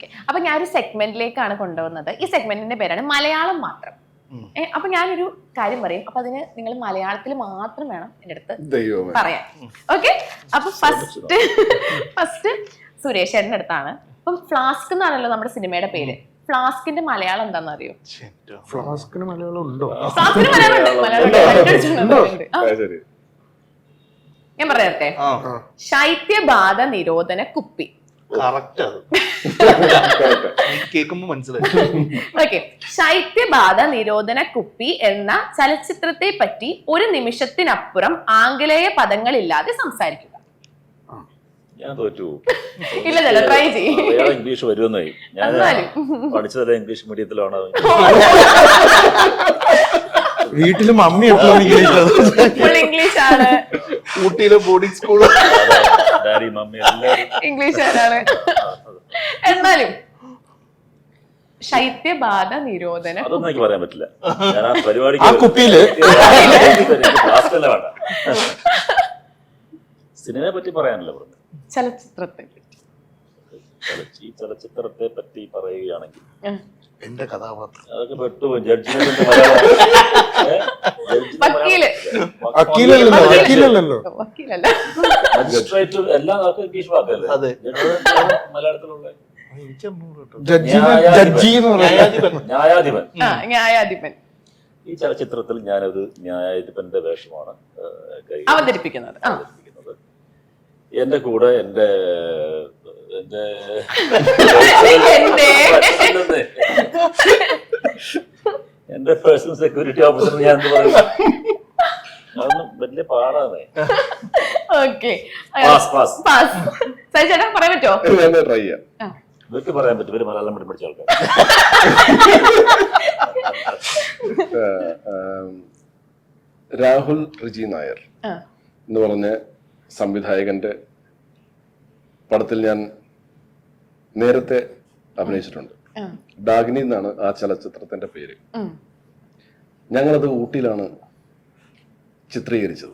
അപ്പൊ ഞാനൊരു സെഗ്മെന്റിലേക്കാണ് കൊണ്ടുവന്നത്. ഈ സെഗ്മെന്റിന്റെ പേരാണ് മലയാളം മാത്രം. അപ്പൊ ഞാനൊരു കാര്യം പറയും, അപ്പൊ അതിന് നിങ്ങൾ മലയാളത്തിൽ മാത്രം വേണം എന്റെ അടുത്ത് പറയാൻ. ഓക്കെ, അപ്പൊ ഫസ്റ്റ് സുരേഷ് ചേട്ടന്റെ അടുത്താണ്. അപ്പൊ ഫ്ലാസ്ക് എന്നാണല്ലോ നമ്മുടെ സിനിമയുടെ പേര്. ഫ്ലാസ്കിന്റെ മലയാളം എന്താണെന്ന് അറിയോ? ഫ്ലാസ്കിന് മലയാളം ഉണ്ടോ? ഫ്ലാസ്കിന് മലയാളം ഞാൻ പറയട്ടെ. ശൈത്യബാധ നിരോധന കുപ്പി. ഓക്കെ, ശൈത്യബാധ നിരോധന കുപ്പി എന്ന ചലച്ചിത്രത്തെ പറ്റി ഒരു നിമിഷത്തിനപ്പുറം ആംഗലേയ പദങ്ങളില്ലാതെ സംസാരിക്കുക. ഞാൻ തോറ്റു. ഇല്ല, ട്രൈ ചെയ്യും. ഇംഗ്ലീഷ് വരുമെന്നായി. ഞാൻ പഠിച്ചതല്ല ഇംഗ്ലീഷ് മീഡിയത്തിലാണ്. വീട്ടില് മമ്മി ഇംഗ്ലീഷ് ആണ്. ഊട്ടിയിലെ ബോർഡിംഗ് സ്കൂൾ ഡാഡി മമ്മി ഇംഗ്ലീഷുകാരാണ്. എന്നാലും ശൈത്യബാധ നിരോധന അതൊന്നും എനിക്ക് പറയാൻ പറ്റില്ല. ഞാൻ ആ പരിപാടി കുപ്പിയില് വേണ്ട. സിനിമയെ പറ്റി പറയാനല്ല പറഞ്ഞു. ചലച്ചിത്രത്തെ ഈ ചലച്ചിത്രത്തെ പറ്റി പറയുകയാണെങ്കിൽ എന്റെ കഥാപാത്രം അതൊക്കെ പെട്ടു. മജിസ്ട്രേറ്റ് എല്ലാം ഇംഗ്ലീഷ് വാക്കല്ലേ മലയാളത്തിലുള്ള. ന്യായാധിപൻ. ഈ ചലച്ചിത്രത്തിൽ ഞാനൊരു ന്യായാധിപന്റെ വേഷമാണ് അവതരിപ്പിക്കുന്നത്. എന്റെ കൂടെ എന്റെ പേഴ്സണൽ സെക്യൂരിറ്റി ഓഫീസർ ഞാൻ എന്ത് പറയും? അതൊന്നും വലിയ പാടാണ്. ചേട്ടാ പറയാൻ പറ്റുമോ? ട്രൈ ചെയ്യാം. ഇവർക്ക് പറയാൻ പറ്റും. ഇവര് മലയാളം മീഡിയം പഠിച്ച ആൾക്കാർ. രാഹുൽ റിജി നായർ എന്ന് പറഞ്ഞ സംവിധായകന്റെ പടത്തിൽ ഞാൻ നേരത്തെ അഭിനയിച്ചിട്ടുണ്ട്. ഡാഗ്നി എന്നാണ് ആ ചലച്ചിത്രത്തിന്റെ പേര്. ഞങ്ങളത് ഊട്ടിയിലാണ് ചിത്രീകരിച്ചത്.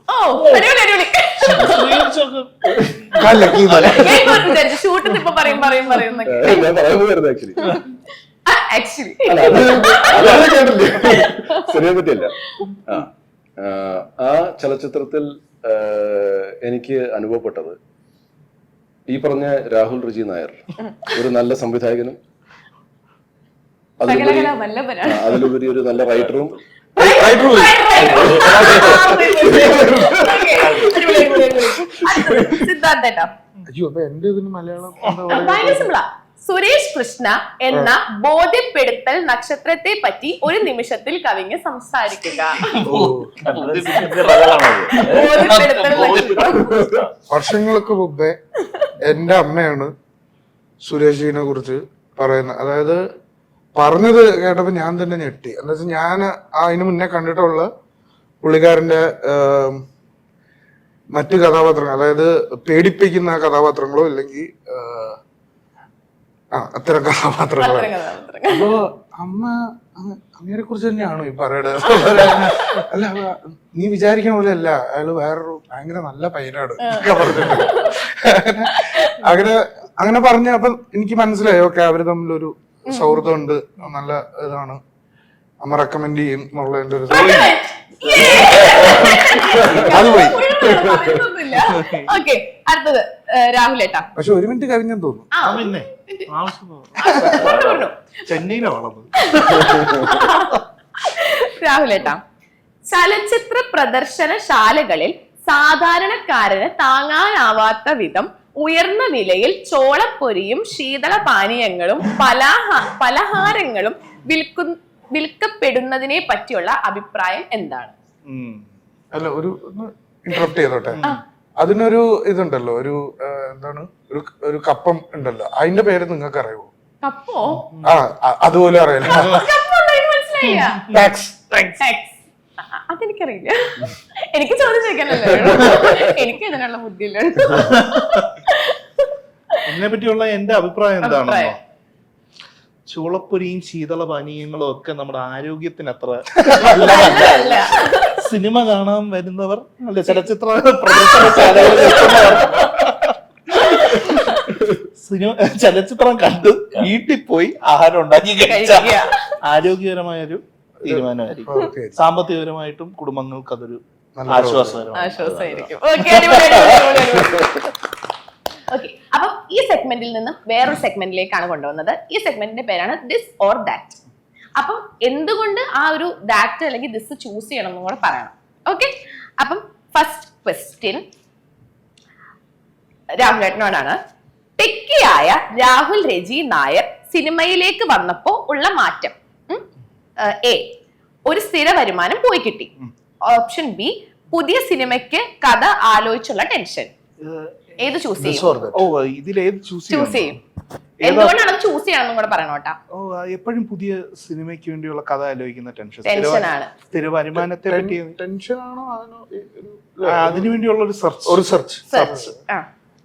സിനിമയെ പറ്റിയല്ല. ആ ചലച്ചിത്രത്തിൽ എനിക്ക് അനുഭവപ്പെട്ടത് ഈ പറഞ്ഞ രാഹുൽ റിജി നായർ ഒരു നല്ല സംവിധായകനും അതിലുപരി ഒരു നല്ല റൈറ്ററും സുരേഷ് കൃഷ്ണ എന്ന ബോധ്യപ്പെടുത്തൽ നക്ഷത്രത്തെ പറ്റി ഒരു നിമിഷത്തിൽ കവിഞ്ഞ് സംസാരിക്കുക. വർഷങ്ങൾക്ക് മുമ്പേ എന്റെ അമ്മയാണ് സുരേഷിനെ കുറിച്ച് പറയുന്നത്. അതായത് പറഞ്ഞത് കേട്ടപ്പോ ഞാൻ തന്നെ ഞെട്ടി. എന്താ വെച്ചാൽ ഞാൻ അതിന് മുന്നേ കണ്ടിട്ടുള്ള പുള്ളിക്കാരന്റെ മറ്റു കഥാപാത്രങ്ങൾ, അതായത് പേടിപ്പിക്കുന്ന കഥാപാത്രങ്ങളോ ഇല്ലെങ്കിൽ അത്തരം കഥാപാത്രങ്ങളാണ്. അപ്പോ അമ്മയെ കുറിച്ച് തന്നെയാണോ ഈ പറയുന്നത്? അല്ല, നീ വിചാരിക്കുന്ന പോലെ അല്ല, അയാള് വേറൊരു ഭയങ്കര നല്ല പയ്യനാണ് അങ്ങനെ പറഞ്ഞ. അപ്പൊ എനിക്ക് മനസ്സിലായി, ഓക്കെ, അവര് തമ്മിലൊരു സൗഹൃദമുണ്ട്, നല്ല ഇതാണ്, അമ്മ റെക്കമെൻഡ് ചെയ്യും എന്നുള്ളതിന്റെ ഒരു അത് പോയി. അടുത്തത് രാഹുലേട്ടാ. പക്ഷെ ഒരു മിനിറ്റ് കഴിഞ്ഞെന്ന് തോന്നുന്നു. ചെന്നൈയിലാണ് രാഹുലേട്ടാ, ചലച്ചിത്ര പ്രദർശനശാലകളിൽ സാധാരണക്കാരന് താങ്ങാനാവാത്ത വിധം ഉയർന്ന വിലയിൽ ചോളപ്പൊരിയും ശീതളപാനീയങ്ങളും പലഹാരങ്ങളും വിൽക്കപ്പെടുന്നതിനെ പറ്റിയുള്ള അഭിപ്രായം എന്താണ്? അല്ല, ഒരു ഇന്ററപ്റ്റ് ചെയ്തോട്ടെ. അതിനൊരു ഇതുണ്ടല്ലോ, ഒരു എന്താണ്, ഒരു കപ്പം ഉണ്ടല്ലോ, അതിന്റെ പേര് നിങ്ങൾക്ക് അറിയുമോ? കപ്പോ? അതുപോലെ അറിയില്ല. അതെനിക്കറിയില്ല. എനിക്ക് ചോദ്യം ചോദിക്കാനല്ലോ, എനിക്ക് ഇതിനുള്ള ബുദ്ധിയില്ല. ഇതിനെ പറ്റിയുള്ള എന്റെ അഭിപ്രായം എന്താണെന്നോ, ചൂളപ്പൊരിയും ശീതള പാനീയങ്ങളും ഒക്കെ നമ്മുടെ ആരോഗ്യത്തിന് അത്ര സിനിമ കാണാൻ വരുന്നവർ, അല്ലെ ചലച്ചിത്ര പ്രദർശനശാലകളിൽ ചലച്ചിത്രം കണ്ട് വീട്ടിൽ പോയി ആഹാരം ഉണ്ടാക്കി കഴിച്ച കഴിക്കുക. ആരോഗ്യകരമായൊരു തീരുമാനമായിരിക്കും. Okay. സാമ്പത്തികപരമായിട്ടും കുടുംബങ്ങൾക്ക് അതൊരു നല്ല ആശ്വാസകരമാണ്. ആശ്വാസമായിരിക്കും. Okay, അടിപൊളി, അടിപൊളി, അടിപൊളി. Okay, അപ്പം ഈ സെഗ്മെന്റിൽ നിന്നും വേറൊരു സെഗ്മെന്റിലേക്കാണ് കൊണ്ടുവന്നത്. ഈ സെഗ്മെന്റിന്റെ പേരാണ് ദിസ് ഓർ ദാറ്റ്. അപ്പം എന്തുകൊണ്ട് ആ ഒരു ദാറ്റ് അല്ലെങ്കിൽ ദിസ് ചൂസ് ചെയ്യണം എന്നും കൂടെ പറയണം. ഓക്കെ, അപ്പം ഫസ്റ്റ് ക്വസ്റ്റ്യൻ രാഹുലേട്ടനോടാണ്. ടെക്കിയായ രാഹുൽ രജി നായർ സിനിമയിലേക്ക് വന്നപ്പോ ഉള്ള മാറ്റം. എ, ഒരു സ്ഥിര വരുമാനം പോയി കിട്ടി. ഓപ്ഷൻ ബി, പുതിയ സിനിമയ്ക്ക് കഥ ആലോചിച്ചുള്ള ടെൻഷൻ. ഏത് ചൂസ് This ചെയ്യും? or that. ഓ, ഇതിലേത് ചൂസ് ചൂസ് ചെയ്യും. എന്തുകൊണ്ടാണ് അത് ചൂസ് ചെയ്യണം കൂടെ പറയണം കേട്ടാ. ഓ, എപ്പോഴും പുതിയ സിനിമയ്ക്ക് വേണ്ടിയുള്ള കഥ ആലോചിക്കുന്ന ടെൻഷൻ. ടെൻഷനാണ്. സ്ഥിര വരുമാനത്തെ പറ്റി ടെൻഷൻ ആണോ അതിനോ അതിനു വേണ്ടിയുള്ള ഒരു സെർച്ച്. ഒരു സെർച്ച്. സെർച്ച്.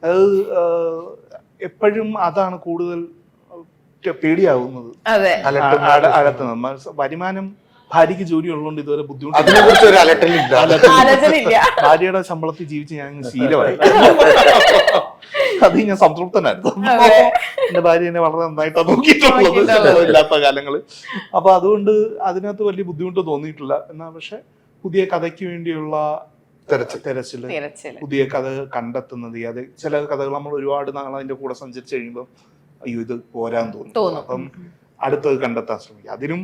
അത് എപ്പോഴും അതാണ് കൂടുതൽ പേടിയാവുന്നത്. അതെ, അകത്തുന്നത്. വരുമാനം, ഭാര്യയ്ക്ക് ജോലി ഉള്ളതുകൊണ്ട് ഇതുവരെ ബുദ്ധിമുട്ട്. അതിനെ കുറിച്ച് ഒരു അലട്ടലില്ല. ആലോചനയില്ല. ഭാര്യയുടെ ശമ്പളത്തിൽ ജീവിച്ച് ഞാൻ ശീലമായി. അത് ഞാൻ സംതൃപ്തനായിരുന്നു. അതെ. എന്റെ ഭാര്യ എന്നെ വളരെ നന്നായിട്ടാണ് നോക്കിയിട്ടുള്ളത് ഇല്ലാത്ത കാലങ്ങളിൽ. അപ്പൊ അതുകൊണ്ട് അതിനകത്ത് വലിയ ബുദ്ധിമുട്ട് തോന്നിയിട്ടില്ല. എന്നാ പക്ഷെ പുതിയ കഥയ്ക്ക് വേണ്ടിയുള്ള തെരച്ചില്, തിരച്ചില്. പുതിയ കഥ കണ്ടെത്തുന്നത്, അത് ചില കഥകൾ നമ്മൾ ഒരുപാട് നാൾ അതിന്റെ കൂടെ സഞ്ചരിച്ച് കഴിയുമ്പോൾ അയ്യോ ഇത് പോരാൻ തോന്നും. അപ്പം അടുത്തത് കണ്ടെത്താൻ ശ്രമിക്കുക. അതിനും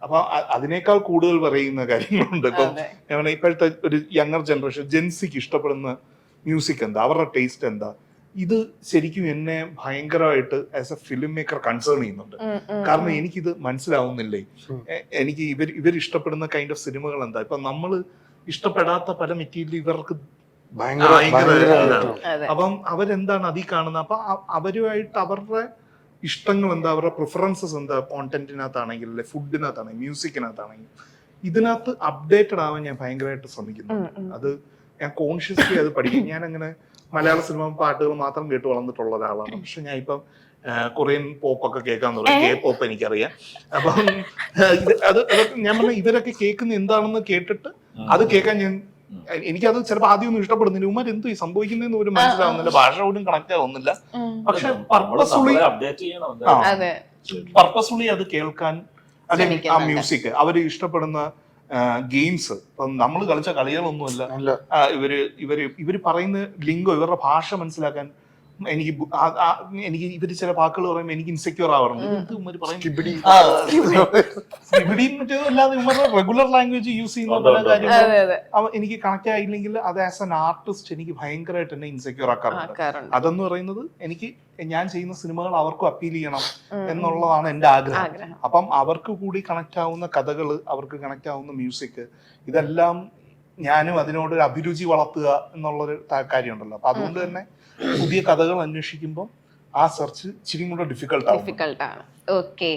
അപ്പൊ അതിനേക്കാൾ കൂടുതൽ പറയുന്ന കാര്യങ്ങളുണ്ട്. ഇപ്പം ഞാൻ ഇപ്പോഴത്തെ ഒരു യങ്ങർ ജനറേഷൻ ജെൻസിക്ക് ഇഷ്ടപ്പെടുന്ന മ്യൂസിക് എന്താ, അവരുടെ ടേസ്റ്റ് എന്താ, ഇത് ശരിക്കും എന്നെ ഭയങ്കരമായിട്ട് as A film maker concern ചെയ്യുന്നുണ്ട്. കാരണം എനിക്കിത് മനസ്സിലാവുന്നില്ലേ. എനിക്ക് ഇവർ ഇഷ്ടപ്പെടുന്ന കൈൻഡ് ഓഫ് സിനിമകൾ എന്താ. ഇപ്പൊ നമ്മള് ഇഷ്ടപ്പെടാത്ത പല മെറ്റീരിയൽ ഇവർക്ക് അപ്പം അവരെന്താണ് അതിൽ കാണുന്നത്. അപ്പൊ അവരുമായിട്ട് അവരുടെ ഇഷ്ടങ്ങൾ എന്താ, അവരുടെ പ്രിഫറൻസസ് എന്താ, കോണ്ടന്റിനകത്താണെങ്കിൽ അല്ലെ ഫുഡിനകത്താണെങ്കിൽ മ്യൂസിക്കിനകത്താണെങ്കിൽ ഇതിനകത്ത് അപ്ഡേറ്റഡ് ആവാൻ ഞാൻ ഭയങ്കരമായിട്ട് ശ്രമിക്കുന്നുണ്ട്. അത് ഞാൻ കോൺഷ്യസ്ലി അത് പഠിക്കും. ഞാൻ അങ്ങനെ മലയാള സിനിമ പാട്ടുകൾ മാത്രം കേട്ട് വളർന്നിട്ടുള്ള ഒരാളാണ്. പക്ഷെ ഞാൻ ഇപ്പം കൊറിയൻ പോപ്പൊക്കെ കേൾക്കാൻ തുടങ്ങി. കെ പോപ്പ് എനിക്കറിയാം. അപ്പം അതൊക്കെ ഞാൻ പറഞ്ഞ ഇവരൊക്കെ കേൾക്കുന്ന എന്താണെന്ന് കേട്ടിട്ട് അത് കേൾക്കാൻ എനിക്കത് ചിലപ്പോൾ ആദ്യമൊന്നും ഇഷ്ടപ്പെടുന്നില്ല. ഉമ്മർ എന്തു ഈ സംഭവിക്കുന്നതെന്ന് പോലും മനസ്സിലാവുന്നില്ല, ഭാഷ പോലും കണക്ട് ആവുന്നില്ല. പക്ഷെ പർപ്പസ്ഫുള്ളി അത് കേൾക്കാൻ, അല്ലെങ്കിൽ ആ മ്യൂസിക്, അവര് ഇഷ്ടപ്പെടുന്ന ഗെയിംസ്, ഇപ്പം നമ്മൾ കളിച്ച കളികളൊന്നുമല്ല. ഇവര് പറയുന്ന ലിംഗോ, ഇവരുടെ ഭാഷ മനസ്സിലാക്കാൻ എനിക്ക് ഇവര് ചില വാക്കുകൾ പറയുമ്പോൾ എനിക്ക് ഇൻസെക്യൂർ ആവാറുണ്ട്. അല്ലാതെ ഇവരുടെ റെഗുലർ ലാംഗ്വേജ് യൂസ് ചെയ്യുന്ന പല കാര്യങ്ങളും എനിക്ക് കണക്ട് ആയില്ലെങ്കിൽ അത് ആസ് എൻ ആർട്ടിസ്റ്റ് എനിക്ക് ഭയങ്കരമായിട്ട് എന്നെ ഇൻസെക്യൂർ ആക്കാറുണ്ട്. അതെന്ന് പറയുന്നത് എനിക്ക് ഞാൻ ചെയ്യുന്ന സിനിമകൾ അവർക്കും അപ്പീൽ ചെയ്യണം എന്നുള്ളതാണ് എന്റെ ആഗ്രഹം. അപ്പം അവർക്ക് കൂടി കണക്ട് ആവുന്ന കഥകള്, അവർക്ക് കണക്ട് ആവുന്ന മ്യൂസിക്, ഇതെല്ലാം ഞാനും അതിനോട് ഒരു അഭിരുചി വളർത്തുക എന്നുള്ളൊരു കാര്യമുണ്ടല്ലോ. അപ്പൊ അതുകൊണ്ട് തന്നെ പുതിയ കഥകൾ അന്വേഷിക്കുമ്പോൾ ആ സെർച്ച് ഇച്ചിരി കൂടെ ഡിഫിക്കൽട്ടാണ്. ഓക്കെ.